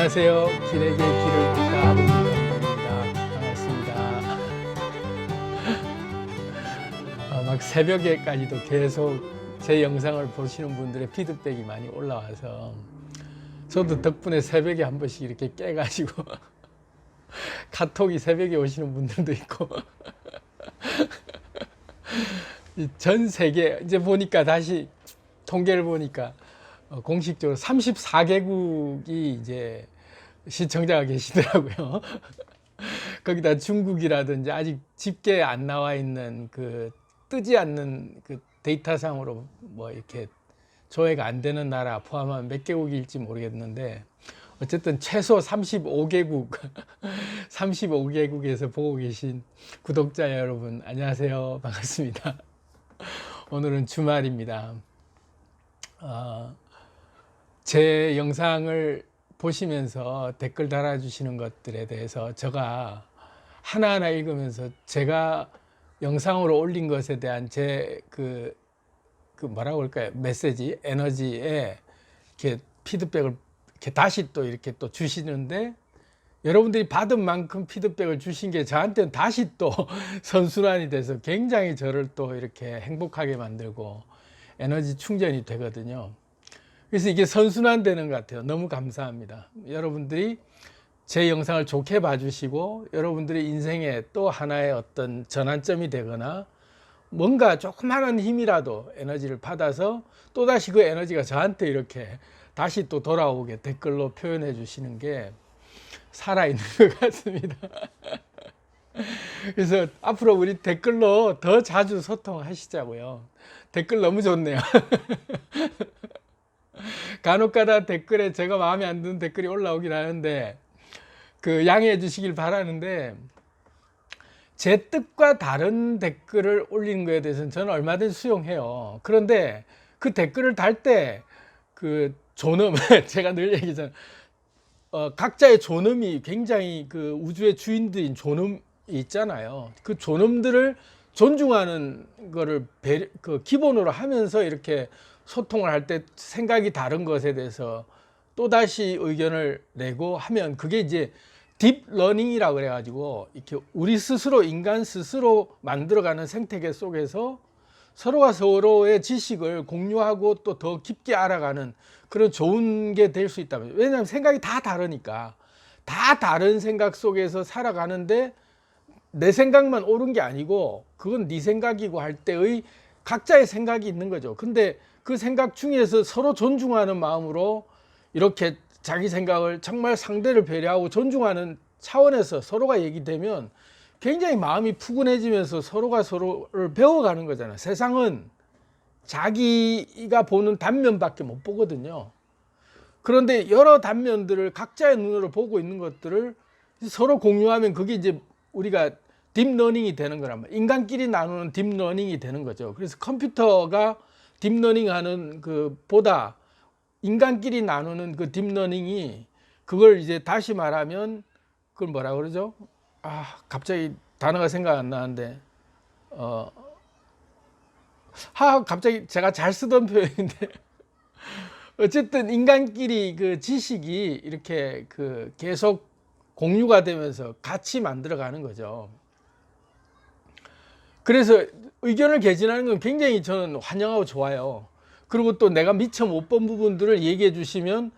안녕하세요. 길에게 길을 묻다 문경입니다. 반갑습니다. 막 새벽에까지도 계속 제 영상을 보시는 분들의 피드백이 많이 올라와서 저도 덕분에 새벽에 한 번씩 이렇게 깨가지고 카톡이 새벽에 오시는 분들도 있고 전 세계 이제 보니까 다시 통계를 보니까 공식적으로 34개국이 이제 시청자가 계시더라고요. 거기다 중국이라든지 아직 집계 안 나와 있는 그 뜨지 않는 그 데이터상으로 뭐 이렇게 조회가 안 되는 나라 포함한 몇 개국일지 모르겠는데 어쨌든 최소 35개국 35개국에서 보고 계신 구독자 여러분 안녕하세요. 반갑습니다. 오늘은 주말입니다. 제 영상을 보시면서 댓글 달아주시는 것들에 대해서 제가 하나하나 읽으면서 제가 영상으로 올린 것에 대한 제 그 뭐라고 할까요? 메시지, 에너지에 이렇게 피드백을 이렇게 다시 또 이렇게 또 주시는데 여러분들이 받은 만큼 피드백을 주신 게 저한테는 다시 또 선순환이 돼서 굉장히 저를 또 이렇게 행복하게 만들고 에너지 충전이 되거든요. 그래서 이게 선순환 되는 것 같아요. 너무 감사합니다. 여러분들이 제 영상을 좋게 봐주시고 여러분들의 인생에 또 하나의 어떤 전환점이 되거나 뭔가 조그마한 힘이라도 에너지를 받아서 또다시 그 에너지가 저한테 이렇게 다시 또 돌아오게 댓글로 표현해 주시는 게 살아있는 것 같습니다. 그래서 앞으로 우리 댓글로 더 자주 소통하시자고요. 댓글 너무 좋네요. 간혹가다 댓글에 제가 마음에 안 드는 댓글이 올라오긴 하는데 그 양해해 주시길 바라는데 제 뜻과 다른 댓글을 올리는 거에 대해서는 저는 얼마든지 수용해요. 그런데 그 댓글을 달 때 그 존엄 제가 늘 얘기하잖아요. 각자의 존엄이 굉장히 그 우주의 주인들인 존엄이 있잖아요. 그 존엄들을 존중하는 거를 그 기본으로 하면서 이렇게 소통을 할 때 생각이 다른 것에 대해서 또다시 의견을 내고 하면 그게 이제 딥러닝이라고 그래가지고 이렇게 우리 스스로 인간 스스로 만들어가는 생태계 속에서 서로가 서로의 지식을 공유하고 또 더 깊게 알아가는 그런 좋은 게 될 수 있다면 왜냐하면 생각이 다 다르니까 다 다른 생각 속에서 살아가는데 내 생각만 옳은 게 아니고 그건 네 생각이고 할 때의 각자의 생각이 있는 거죠. 근데 그 생각 중에서 서로 존중하는 마음으로 이렇게 자기 생각을 정말 상대를 배려하고 존중하는 차원에서 서로가 얘기되면 굉장히 마음이 푸근해지면서 서로가 서로를 배워가는 거잖아요. 세상은 자기가 보는 단면밖에 못 보거든요. 그런데 여러 단면들을 각자의 눈으로 보고 있는 것들을 서로 공유하면 그게 이제 우리가 딥러닝이 되는 거란 말이에요. 인간끼리 나누는 딥러닝이 되는 거죠. 그래서 컴퓨터가 딥러닝 하는 그 보다 인간끼리 나누는 그 딥러닝이 그걸 이제 다시 말하면 그걸 뭐라 그러죠? 갑자기 단어가 생각 안 나는데 갑자기 제가 잘 쓰던 표현인데 어쨌든 인간끼리 그 지식이 이렇게 그 계속 공유가 되면서 같이 만들어가는 거죠. 그래서 의견을 개진하는 건 굉장히 저는 환영하고 좋아요. 그리고 또 내가 미처 못 본 부분들을 얘기해 주시면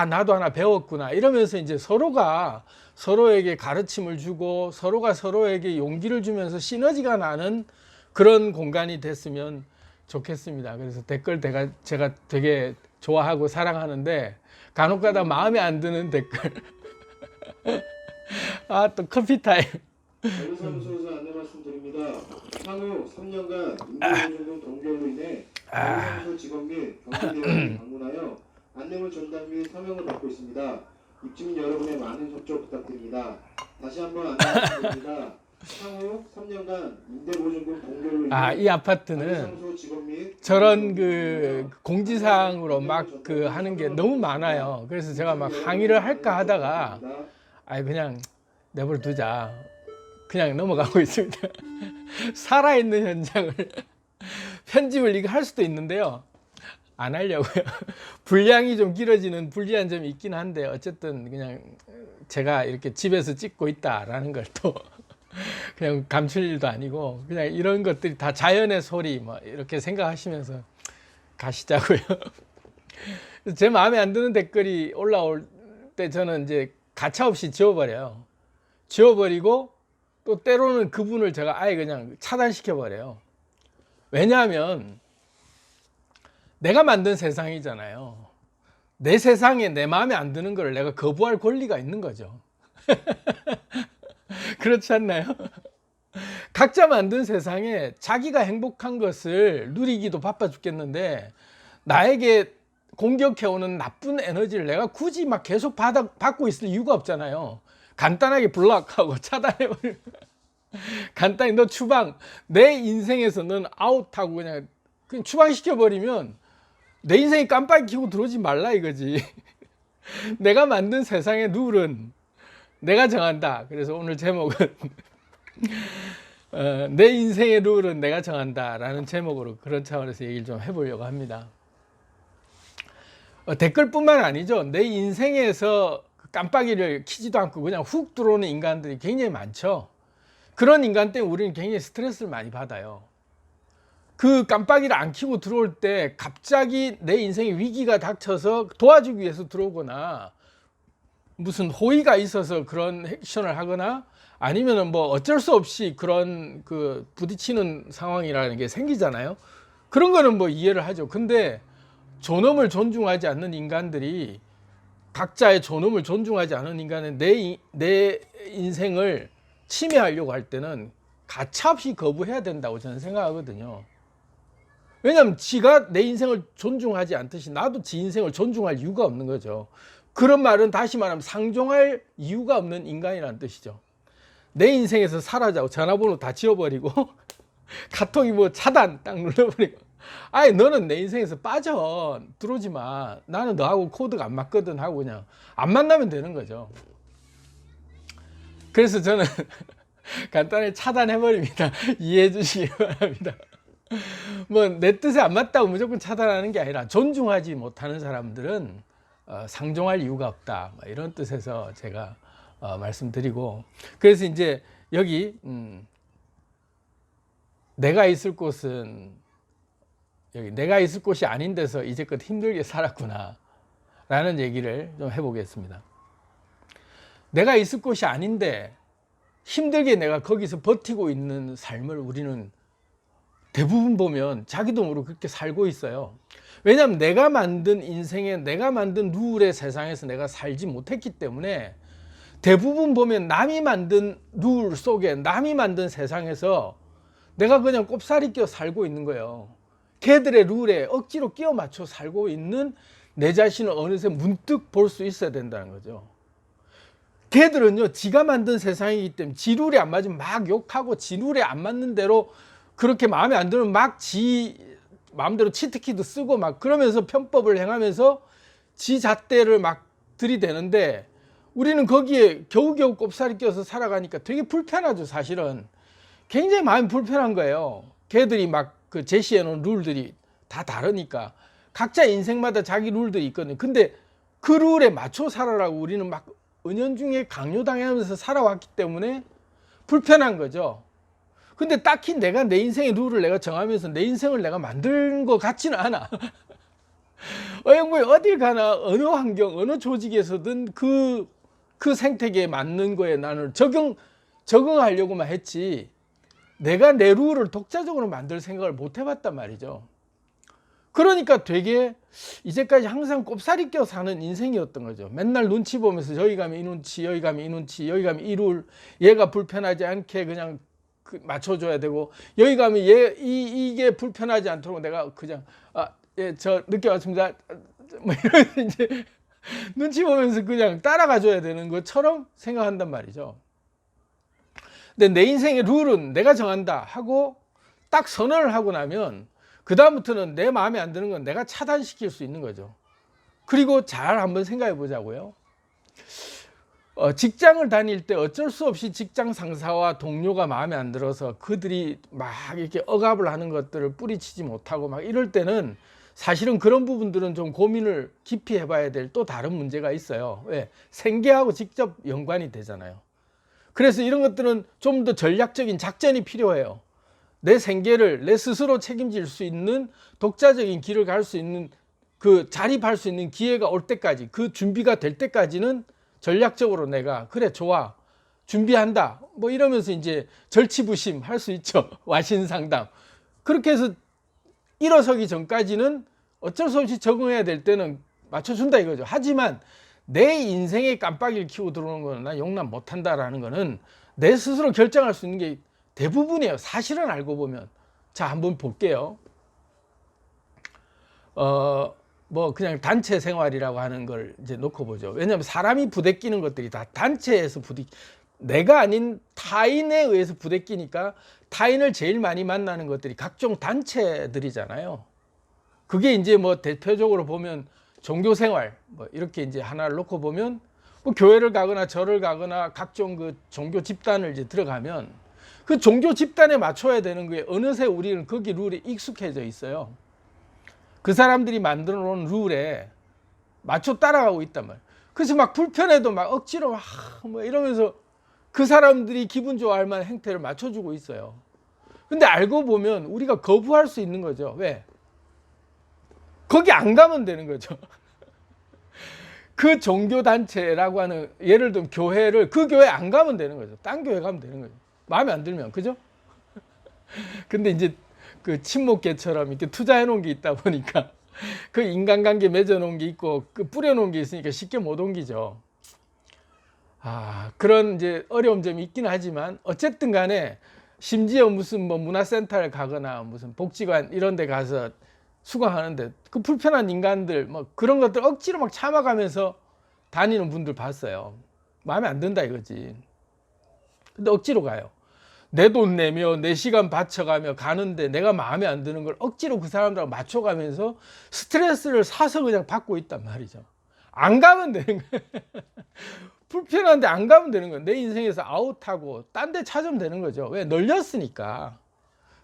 나도 하나 배웠구나 이러면서 이제 서로가 서로에게 가르침을 주고 서로가 서로에게 용기를 주면서 시너지가 나는 그런 공간이 됐으면 좋겠습니다. 그래서 댓글 제가 되게 좋아하고 사랑하는데 간혹가다 마음에 안 드는 댓글 또 커피 타임. 사무소에서 안내 말씀드립니다. 향후 3년간 인재보증금 동결로 인해 사무소 직원 및 경비대원이 방문하여 안내물 전달 및 서명을 받고 있습니다. 입주민 여러분의 많은 협조 부탁드립니다. 다시 한번 안내 말씀드립니다. 향후 3년간 임대보증금 동결로 인해 이 아파트는 저런 그 공지사항으로 막 그 하는 게 너무 많아요. 그래서 제가 막 항의를 할까 하다가 그냥 내버려 두자. 그냥 넘어가고 있습니다. 살아있는 현장을 편집을 이거 할 수도 있는데요. 안 하려고요. 분량이 좀 길어지는 불리한 점이 있긴 한데 어쨌든 그냥 제가 이렇게 집에서 찍고 있다라는 걸 또 그냥 감출 일도 아니고 그냥 이런 것들이 다 자연의 소리 뭐 이렇게 생각하시면서 가시자고요. 제 마음에 안 드는 댓글이 올라올 때 저는 이제 가차없이 지워버려요. 지워버리고 또 때로는 그분을 제가 아예 그냥 차단시켜버려요. 왜냐하면 내가 만든 세상이잖아요. 내 세상에 내 마음에 안 드는 걸 내가 거부할 권리가 있는 거죠. 그렇지 않나요? 각자 만든 세상에 자기가 행복한 것을 누리기도 바빠 죽겠는데 나에게 공격해오는 나쁜 에너지를 내가 굳이 막 계속 받고 있을 이유가 없잖아요. 간단하게 블락하고 차단해버리고 간단히 너 추방, 내 인생에서 넌 아웃하고 그냥 추방시켜버리면 내 인생에 깜빡이 켜고 들어오지 말라 이거지. 내가 만든 세상의 룰은 내가 정한다. 그래서 오늘 제목은 내 인생의 룰은 내가 정한다 라는 제목으로 그런 차원에서 얘기를 좀 해보려고 합니다. 댓글뿐만 아니죠. 내 인생에서 깜빡이를 켜지도 않고 그냥 훅 들어오는 인간들이 굉장히 많죠. 그런 인간 때문에 우리는 굉장히 스트레스를 많이 받아요. 그 깜빡이를 안 켜고 들어올 때 갑자기 내 인생에 위기가 닥쳐서 도와주기 위해서 들어오거나 무슨 호의가 있어서 그런 액션을 하거나 아니면은 뭐 어쩔 수 없이 그런 그 부딪히는 상황이라는 게 생기잖아요. 그런 거는 뭐 이해를 하죠. 근데 존엄을 존중하지 않는 인간들이 각자의 존엄을 존중하지 않은 인간은 내 인생을 침해하려고 할 때는 가차없이 거부해야 된다고 저는 생각하거든요. 왜냐하면 지가 내 인생을 존중하지 않듯이 나도 지 인생을 존중할 이유가 없는 거죠. 그런 말은 다시 말하면 상종할 이유가 없는 인간이라는 뜻이죠. 내 인생에서 사라져 전화번호 다 지워버리고 카톡이 뭐 차단 딱 눌러버리고 아예 너는 내 인생에서 빠져 들어오지 마. 나는 너하고 코드가 안 맞거든 하고 그냥 안 만나면 되는 거죠. 그래서 저는 간단히 차단해버립니다. 이해해 주시기 바랍니다. 뭐 내 뜻에 안 맞다고 무조건 차단하는 게 아니라 존중하지 못하는 사람들은 상종할 이유가 없다. 이런 뜻에서 제가 말씀드리고 그래서 이제 여기 내가 있을 곳은 여기 내가 있을 곳이 아닌 데서 이제껏 힘들게 살았구나 라는 얘기를 좀 해보겠습니다. 내가 있을 곳이 아닌데 힘들게 내가 거기서 버티고 있는 삶을 우리는 대부분 보면 자기도 모르고 그렇게 살고 있어요. 왜냐하면 내가 만든 인생에 내가 만든 룰의 세상에서 내가 살지 못했기 때문에 대부분 보면 남이 만든 룰 속에 남이 만든 세상에서 내가 그냥 꼽사리 껴 살고 있는 거예요. 걔들의 룰에 억지로 끼워 맞춰 살고 있는 내 자신을 어느새 문득 볼 수 있어야 된다는 거죠. 걔들은요 지가 만든 세상이기 때문에 지 룰에 안 맞으면 막 욕하고 지 룰에 안 맞는 대로 그렇게 마음에 안 들면 막 지 마음대로 치트키도 쓰고 막 그러면서 편법을 행하면서 지 잣대를 막 들이대는데 우리는 거기에 겨우겨우 꼽사리 껴서 살아가니까 되게 불편하죠. 사실은 굉장히 마음이 불편한 거예요. 걔들이 막 그 제시해 놓은 룰들이 다 다르니까 각자 인생마다 자기 룰들이 있거든요. 근데 그 룰에 맞춰 살아라고 우리는 막 은연중에 강요당하면서 살아왔기 때문에 불편한 거죠. 근데 딱히 내가 내 인생의 룰을 내가 정하면서 내 인생을 내가 만든 것 같지는 않아. 뭐 어딜 가나 어느 환경 어느 조직에서든 그 생태계에 맞는 거에 나는 적응하려고만 했지 내가 내 룰을 독자적으로 만들 생각을 못 해봤단 말이죠. 그러니까 되게 이제까지 항상 꼽사리 껴 사는 인생이었던 거죠. 맨날 눈치 보면서 여기 가면 이 눈치 여기 가면 이 눈치 여기 가면 이 룰 얘가 불편하지 않게 그냥 맞춰줘야 되고 여기 가면 이게 불편하지 않도록 내가 그냥 저 늦게 왔습니다 뭐 이런 이제 눈치 보면서 그냥 따라가 줘야 되는 것처럼 생각한단 말이죠. 근데 내 인생의 룰은 내가 정한다 하고 딱 선언을 하고 나면 그 다음부터는 내 마음에 안 드는 건 내가 차단시킬 수 있는 거죠. 그리고 잘 한번 생각해 보자고요. 직장을 다닐 때 어쩔 수 없이 직장 상사와 동료가 마음에 안 들어서 그들이 막 이렇게 억압을 하는 것들을 뿌리치지 못하고 막 이럴 때는 사실은 그런 부분들은 좀 고민을 깊이 해봐야 될 또 다른 문제가 있어요. 왜? 생계하고 직접 연관이 되잖아요. 그래서 이런 것들은 좀 더 전략적인 작전이 필요해요. 내 생계를 내 스스로 책임질 수 있는 독자적인 길을 갈 수 있는 그 자립할 수 있는 기회가 올 때까지, 그 준비가 될 때까지는 전략적으로 내가 그래 좋아 준비한다 뭐 이러면서 이제 절치부심 할 수 있죠. 와신상담. 그렇게 해서 일어서기 전까지는 어쩔 수 없이 적응해야 될 때는 맞춰준다 이거죠. 하지만 내 인생에 깜빡이를 키고 들어오는 거는 나 용납 못한다라는 거는 내 스스로 결정할 수 있는 게 대부분이에요. 사실은 알고 보면. 자, 한번 볼게요. 뭐 그냥 단체 생활이라고 하는 걸 이제 놓고 보죠. 왜냐하면 사람이 부대끼는 것들이 다 단체에서 내가 아닌 타인에 의해서 부대끼니까 타인을 제일 많이 만나는 것들이 각종 단체들이잖아요. 그게 이제 뭐 대표적으로 보면 종교 생활 뭐 이렇게 이제 하나를 놓고 보면 뭐 교회를 가거나 절을 가거나 각종 그 종교 집단을 이제 들어가면 그 종교 집단에 맞춰야 되는 거에 어느새 우리는 거기 룰에 익숙해져 있어요. 그 사람들이 만들어 놓은 룰에 맞춰 따라가고 있단 말이에요. 그래서 막 불편해도 막 억지로 막 뭐 이러면서 그 사람들이 기분 좋아할 만한 행태를 맞춰주고 있어요. 근데 알고 보면 우리가 거부할 수 있는 거죠. 왜? 거기 안 가면 되는 거죠. 그 종교단체라고 하는, 예를 들면 교회를, 그 교회 안 가면 되는 거죠. 딴 교회 가면 되는 거죠. 마음에 안 들면, 그죠? 근데 이제 그 친목계처럼 이렇게 투자해 놓은 게 있다 보니까 그 인간관계 맺어 놓은 게 있고 그 뿌려 놓은 게 있으니까 쉽게 못 옮기죠. 그런 이제 어려운 점이 있긴 하지만 어쨌든 간에 심지어 무슨 뭐 문화센터를 가거나 무슨 복지관 이런 데 가서 수강하는데 그 불편한 인간들 뭐 그런 것들 억지로 막 참아가면서 다니는 분들 봤어요. 마음에 안 든다 이거지. 근데 억지로 가요. 내 돈 내며 내 시간 바쳐가며 가는데 내가 마음에 안 드는 걸 억지로 그 사람들하고 맞춰가면서 스트레스를 사서 그냥 받고 있단 말이죠. 안 가면 되는 거예요. 불편한데 안 가면 되는 거예요. 내 인생에서 아웃하고 딴 데 찾으면 되는 거죠. 왜? 널렸으니까.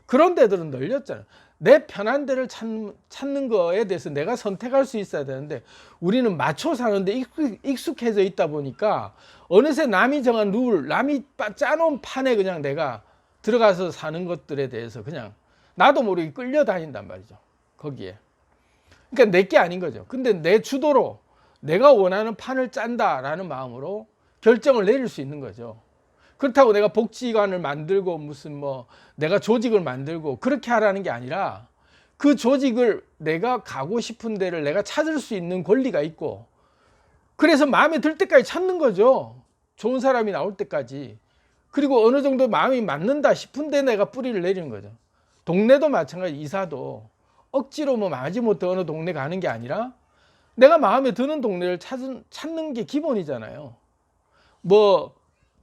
그런 데들은 널렸잖아요. 내 편한 데를 찾는 거에 대해서 내가 선택할 수 있어야 되는데 우리는 맞춰 사는데 익숙해져 있다 보니까 어느새 남이 정한 룰, 남이 짜놓은 판에 그냥 내가 들어가서 사는 것들에 대해서 그냥 나도 모르게 끌려다닌단 말이죠. 거기에. 그러니까 내게 아닌 거죠. 근데 내 주도로 내가 원하는 판을 짠다라는 마음으로 결정을 내릴 수 있는 거죠. 그렇다고 내가 복지관을 만들고 무슨 뭐 내가 조직을 만들고 그렇게 하라는 게 아니라 그 조직을 내가 가고 싶은 데를 내가 찾을 수 있는 권리가 있고 그래서 마음에 들 때까지 찾는 거죠. 좋은 사람이 나올 때까지. 그리고 어느 정도 마음이 맞는다 싶은데 내가 뿌리를 내리는 거죠. 동네도 마찬가지, 이사도 억지로 뭐 마지못해 어느 동네 가는 게 아니라 내가 마음에 드는 동네를 찾는 게 기본이잖아요. 뭐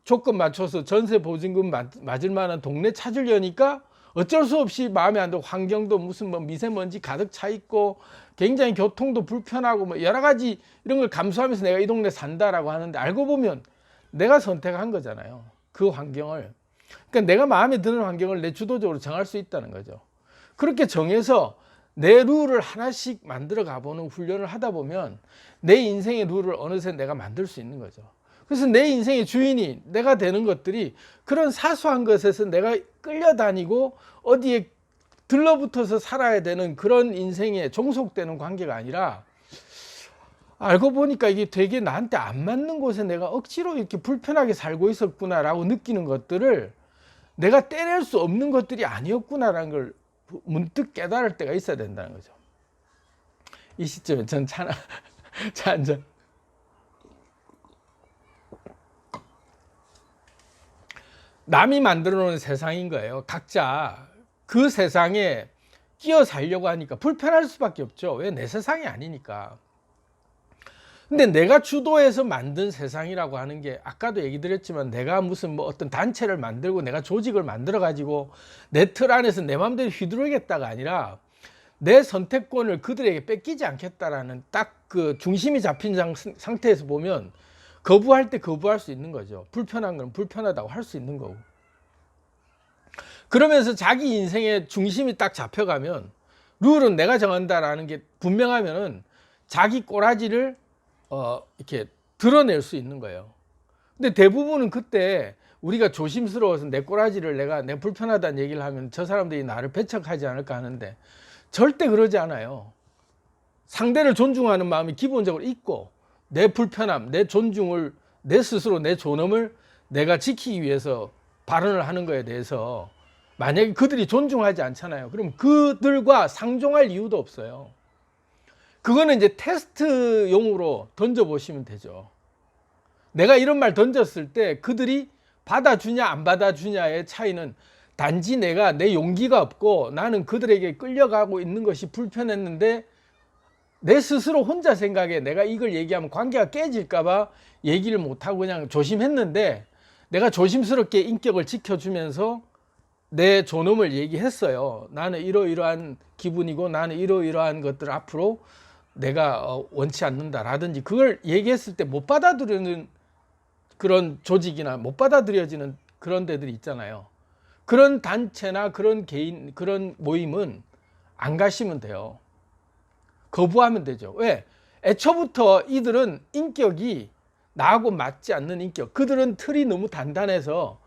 조건 맞춰서 전세 보증금 맞을 만한 동네 찾으려니까 어쩔 수 없이 마음에 안 들고 환경도 무슨 뭐 미세먼지 가득 차 있고 굉장히 교통도 불편하고 뭐 여러 가지 이런 걸 감수하면서 내가 이 동네 산다라고 하는데 알고 보면 내가 선택한 거잖아요. 그 환경을. 그러니까 내가 마음에 드는 환경을 내 주도적으로 정할 수 있다는 거죠. 그렇게 정해서 내 룰을 하나씩 만들어 가보는 훈련을 하다 보면 내 인생의 룰을 어느새 내가 만들 수 있는 거죠. 그래서 내 인생의 주인이 내가 되는 것들이 그런 사소한 것에서 내가 끌려다니고 어디에 들러붙어서 살아야 되는 그런 인생에 종속되는 관계가 아니라 알고 보니까 이게 되게 나한테 안 맞는 곳에 내가 억지로 이렇게 불편하게 살고 있었구나라고 느끼는 것들을 내가 떼낼 수 없는 것들이 아니었구나라는 걸 문득 깨달을 때가 있어야 된다는 거죠. 이 시점에 전 차 한 잔. 남이 만들어 놓은 세상인 거예요. 각자 그 세상에 끼어 살려고 하니까 불편할 수밖에 없죠. 왜? 내 세상이 아니니까. 근데 내가 주도해서 만든 세상이라고 하는 게 아까도 얘기 드렸지만 내가 무슨 뭐 어떤 단체를 만들고 내가 조직을 만들어 가지고 내 틀 안에서 내 마음대로 휘두르겠다가 아니라 내 선택권을 그들에게 뺏기지 않겠다라는 딱 그 중심이 잡힌 상태에서 보면 거부할 때 거부할 수 있는 거죠. 불편한 건 불편하다고 할 수 있는 거고. 그러면서 자기 인생의 중심이 딱 잡혀가면 룰은 내가 정한다라는 게 분명하면은 자기 꼬라지를 이렇게 드러낼 수 있는 거예요. 근데 대부분은 그때 우리가 조심스러워서 내 꼬라지를 내 불편하다는 얘기를 하면 저 사람들이 나를 배척하지 않을까 하는데 절대 그러지 않아요. 상대를 존중하는 마음이 기본적으로 있고 내 불편함, 내 존중을, 내 스스로 내 존엄을 내가 지키기 위해서 발언을 하는 거에 대해서 만약에 그들이 존중하지 않잖아요. 그럼 그들과 상종할 이유도 없어요. 그거는 이제 테스트용으로 던져보시면 되죠. 내가 이런 말 던졌을 때 그들이 받아주냐 안 받아주냐의 차이는 단지 내가 내 용기가 없고 나는 그들에게 끌려가고 있는 것이 불편했는데 내 스스로 혼자 생각에 내가 이걸 얘기하면 관계가 깨질까봐 얘기를 못하고 그냥 조심했는데 내가 조심스럽게 인격을 지켜주면서 내 존엄을 얘기했어요. 나는 이러이러한 기분이고 나는 이러이러한 것들 앞으로 내가 원치 않는다라든지 그걸 얘기했을 때 못 받아들이는 그런 조직이나 못 받아들여지는 그런 데들이 있잖아요. 그런 단체나 그런 개인, 그런 모임은 안 가시면 돼요. 거부하면 되죠. 왜? 애초부터 이들은 인격이 나하고 맞지 않는 인격. 그들은 틀이 너무 단단해서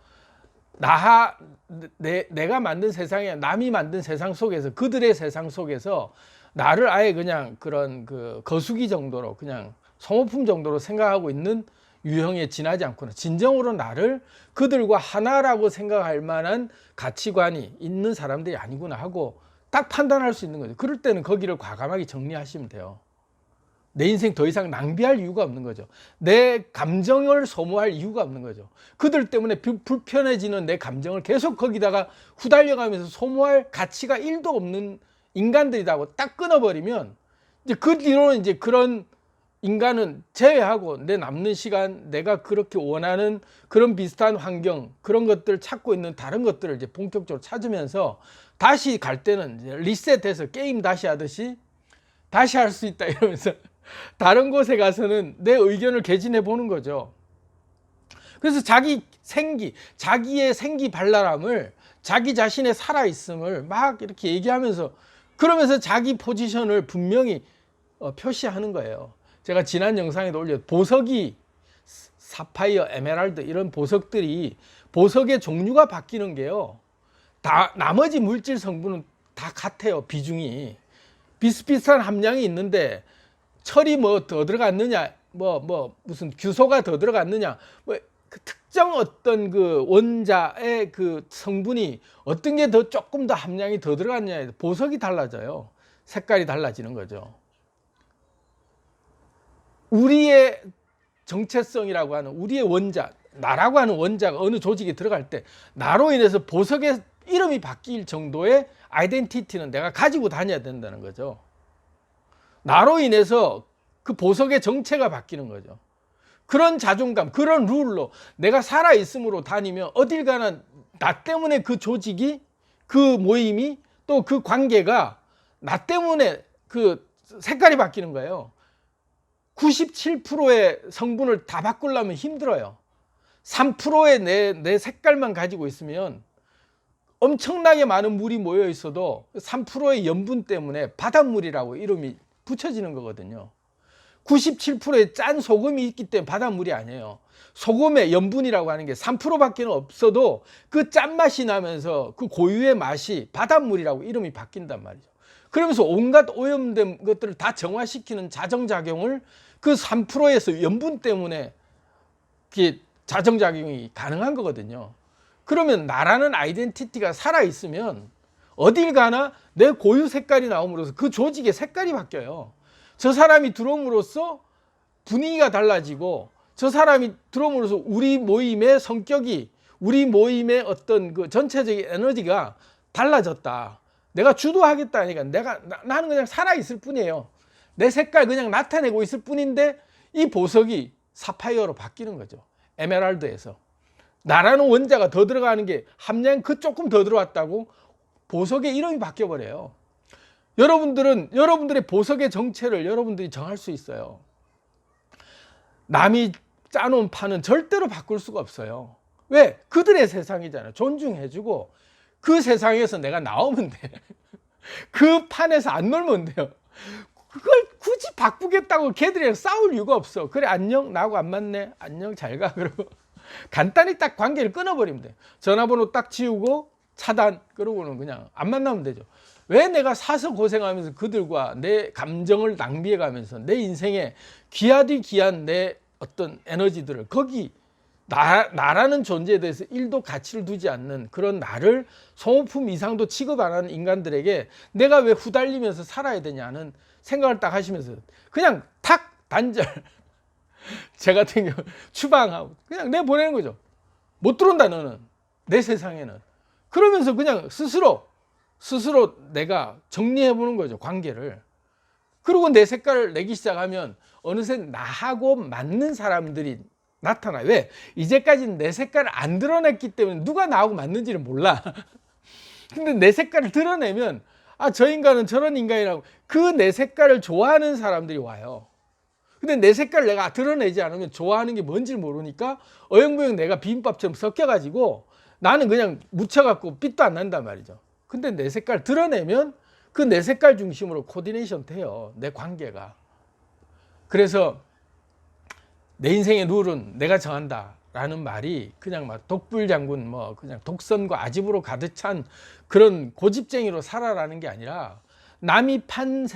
내가 만든 세상에 남이 만든 세상 속에서 그들의 세상 속에서 나를 아예 그냥 그런 그 거수기 정도로 그냥 소모품 정도로 생각하고 있는 유형에 지나지 않구나. 진정으로 나를 그들과 하나라고 생각할 만한 가치관이 있는 사람들이 아니구나 하고 딱 판단할 수 있는 거죠. 그럴 때는 거기를 과감하게 정리하시면 돼요. 내 인생 더 이상 낭비할 이유가 없는 거죠. 내 감정을 소모할 이유가 없는 거죠. 그들 때문에 불편해지는 내 감정을 계속 거기다가 후달려가면서 소모할 가치가 1도 없는 인간들이라고 딱 끊어버리면 이제 그 뒤로는 이제 그런 인간은 제외하고 내 남는 시간 내가 그렇게 원하는 그런 비슷한 환경 그런 것들을 찾고 있는 다른 것들을 이제 본격적으로 찾으면서 다시 갈 때는 이제 리셋해서 게임 다시 하듯이 다시 할 수 있다 이러면서 다른 곳에 가서는 내 의견을 개진해 보는 거죠. 그래서 자기의 생기 발랄함을 자기 자신의 살아있음을 막 이렇게 얘기하면서 그러면서 자기 포지션을 분명히 표시하는 거예요. 제가 지난 영상에도 올렸 보석이 사파이어, 에메랄드 이런 보석들이 보석의 종류가 바뀌는 게요. 다 나머지 물질 성분은 다 같아요. 비중이 비슷비슷한 함량이 있는데 철이 뭐 더 들어갔느냐, 무슨 규소가 더 들어갔느냐, 그 특정 어떤 그 원자의 그 성분이 어떤 게 더 조금 더 함량이 더 들어갔느냐에 보석이 달라져요. 색깔이 달라지는 거죠. 우리의 정체성이라고 하는 우리의 원자, 나라고 하는 원자가 어느 조직에 들어갈 때 나로 인해서 보석의 이름이 바뀔 정도의 아이덴티티는 내가 가지고 다녀야 된다는 거죠. 나로 인해서 그 보석의 정체가 바뀌는 거죠. 그런 자존감, 그런 룰로 내가 살아있음으로 다니면 어딜 가나 나 때문에 그 조직이, 그 모임이, 또 그 관계가 나 때문에 그 색깔이 바뀌는 거예요. 97%의 성분을 다 바꾸려면 힘들어요. 3%의 내 색깔만 가지고 있으면 엄청나게 많은 물이 모여 있어도 3%의 염분 때문에 바닷물이라고 이름이 붙여지는 거거든요. 97%의 짠 소금이 있기 때문에 바닷물이 아니에요. 소금의 염분이라고 하는 게 3%밖에 없어도 그 짠맛이 나면서 그 고유의 맛이 바닷물이라고 이름이 바뀐단 말이죠. 그러면서 온갖 오염된 것들을 다 정화시키는 자정작용을 그 3%에서 염분 때문에 자정작용이 가능한 거거든요. 그러면 나라는 아이덴티티가 살아있으면 어딜 가나 내 고유 색깔이 나옴으로써 그 조직의 색깔이 바뀌어요. 저 사람이 들어옴으로써 분위기가 달라지고 저 사람이 들어옴으로써 우리 모임의 성격이 우리 모임의 어떤 그 전체적인 에너지가 달라졌다. 내가 주도하겠다 하니까 나는 그냥 살아있을 뿐이에요. 내 색깔 그냥 나타내고 있을 뿐인데 이 보석이 사파이어로 바뀌는 거죠. 에메랄드에서. 나라는 원자가 더 들어가는 게 함량 그 조금 더 들어왔다고 보석의 이름이 바뀌어버려요. 여러분들의 보석의 정체를 여러분들이 정할 수 있어요. 남이 짜놓은 판은 절대로 바꿀 수가 없어요. 왜? 그들의 세상이잖아요. 존중해주고 그 세상에서 내가 나오면 돼. 그 판에서 안 놀면 안 돼요. 그걸 굳이 바꾸겠다고 걔들이랑 싸울 이유가 없어. 그래, 안녕, 나하고 안 맞네, 안녕, 잘 가. 그러고 간단히 딱 관계를 끊어버리면 돼. 전화번호 딱 지우고 차단. 그러고는 그냥 안 만나면 되죠. 왜 내가 사서 고생하면서 그들과 내 감정을 낭비해 가면서 내 인생에 귀하디 귀한 내 어떤 에너지들을 거기 나라는 존재에 대해서 1도 가치를 두지 않는 그런 나를 소모품 이상도 취급 안 하는 인간들에게 내가 왜 후달리면서 살아야 되냐는 생각을 딱 하시면서 그냥 탁 단절. 제 같은 경우 추방하고 그냥 내보내는 거죠. 못 들어온다 너는 내 세상에는. 그러면서 그냥 스스로 내가 정리해 보는 거죠, 관계를. 그리고 내 색깔을 내기 시작하면 어느새 나하고 맞는 사람들이 나타나요. 왜? 이제까지는 내 색깔을 안 드러냈기 때문에 누가 나하고 맞는지를 몰라. 근데 내 색깔을 드러내면 아, 저 인간은 저런 인간이라고 그 내 색깔을 좋아하는 사람들이 와요. 근데 내 색깔을 내가 드러내지 않으면 좋아하는 게 뭔지 모르니까 어영부영 내가 비빔밥처럼 섞여가지고 나는 그냥 묻혀갖고 빛도 안 난단 말이죠. 근데 내 색깔 드러내면 그 내 색깔 중심으로 코디네이션 돼요, 내 관계가. 그래서 내 인생의 룰은 내가 정한다 라는 말이 그냥 막 독불장군 뭐 그냥 독선과 아집으로 가득 찬 그런 고집쟁이로 살아라는 게 아니라 남이 판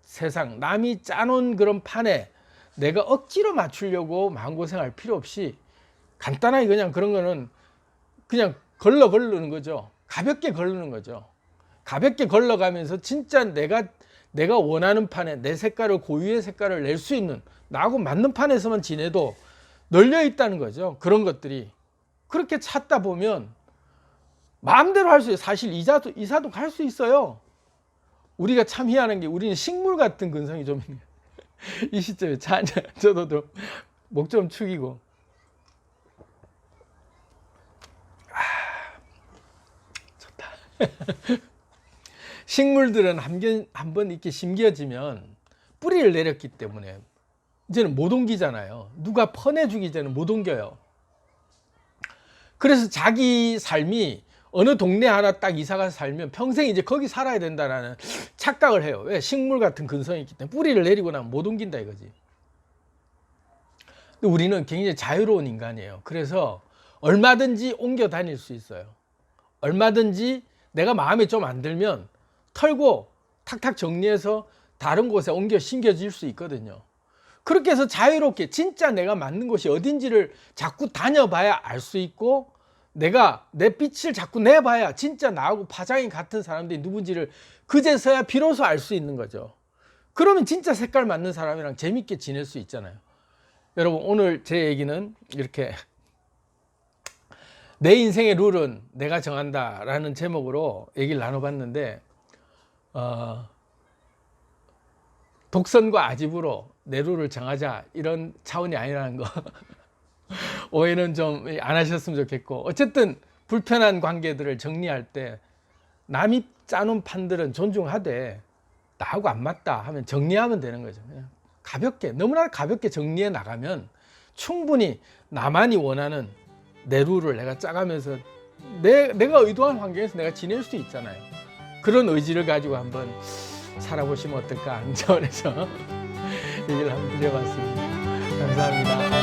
세상, 남이 짜놓은 그런 판에 내가 억지로 맞추려고 마음고생할 필요 없이 간단하게 그냥 그런 거는 그냥 걸르는 거죠. 가볍게 걸르는 거죠. 가볍게 걸러가면서 진짜 내가 원하는 판에 내 색깔을, 고유의 색깔을 낼 수 있는 나하고 맞는 판에서만 지내도 널려 있다는 거죠. 그런 것들이. 그렇게 찾다 보면 마음대로 할 수 있어요. 사실 이사도 갈 수 있어요. 우리가 참 희한한 게 우리는 식물 같은 근성이 좀 있네요. 이 시점에 저도 목 좀 축이고. 좋다. 식물들은 한번 이렇게 심겨지면 뿌리를 내렸기 때문에 이제는 못 옮기잖아요. 누가 퍼내주기 전에 못 옮겨요. 그래서 자기 삶이 어느 동네 하나 딱 이사가서 살면 평생 이제 거기 살아야 된다는 착각을 해요. 왜? 식물 같은 근성이 있기 때문에 뿌리를 내리고 나면 못 옮긴다 이거지. 근데 우리는 굉장히 자유로운 인간이에요. 그래서 얼마든지 옮겨 다닐 수 있어요. 얼마든지 내가 마음에 좀 안 들면 털고 탁탁 정리해서 다른 곳에 옮겨 심겨질 수 있거든요. 그렇게 해서 자유롭게 진짜 내가 맞는 곳이 어딘지를 자꾸 다녀봐야 알 수 있고 내가 내 빛을 자꾸 내봐야 진짜 나하고 파장이 같은 사람들이 누군지를 그제서야 비로소 알 수 있는 거죠. 그러면 진짜 색깔 맞는 사람이랑 재밌게 지낼 수 있잖아요. 여러분, 오늘 제 얘기는 이렇게 내 인생의 룰은 내가 정한다 라는 제목으로 얘기를 나눠봤는데 독선과 아집으로 내 룰을 정하자 이런 차원이 아니라는 거 오해는 좀 안 하셨으면 좋겠고, 어쨌든 불편한 관계들을 정리할 때 남이 짜놓은 판들은 존중하되 나하고 안 맞다 하면 정리하면 되는 거죠. 그냥 가볍게, 너무나 가볍게 정리해 나가면 충분히 나만이 원하는 내 룰을 내가 짜가면서 내가 의도한 환경에서 내가 지낼 수 있잖아요. 그런 의지를 가지고 한번 살아보시면 어떨까 하는 차원에서 얘기를 한번 드려봤습니다. 감사합니다.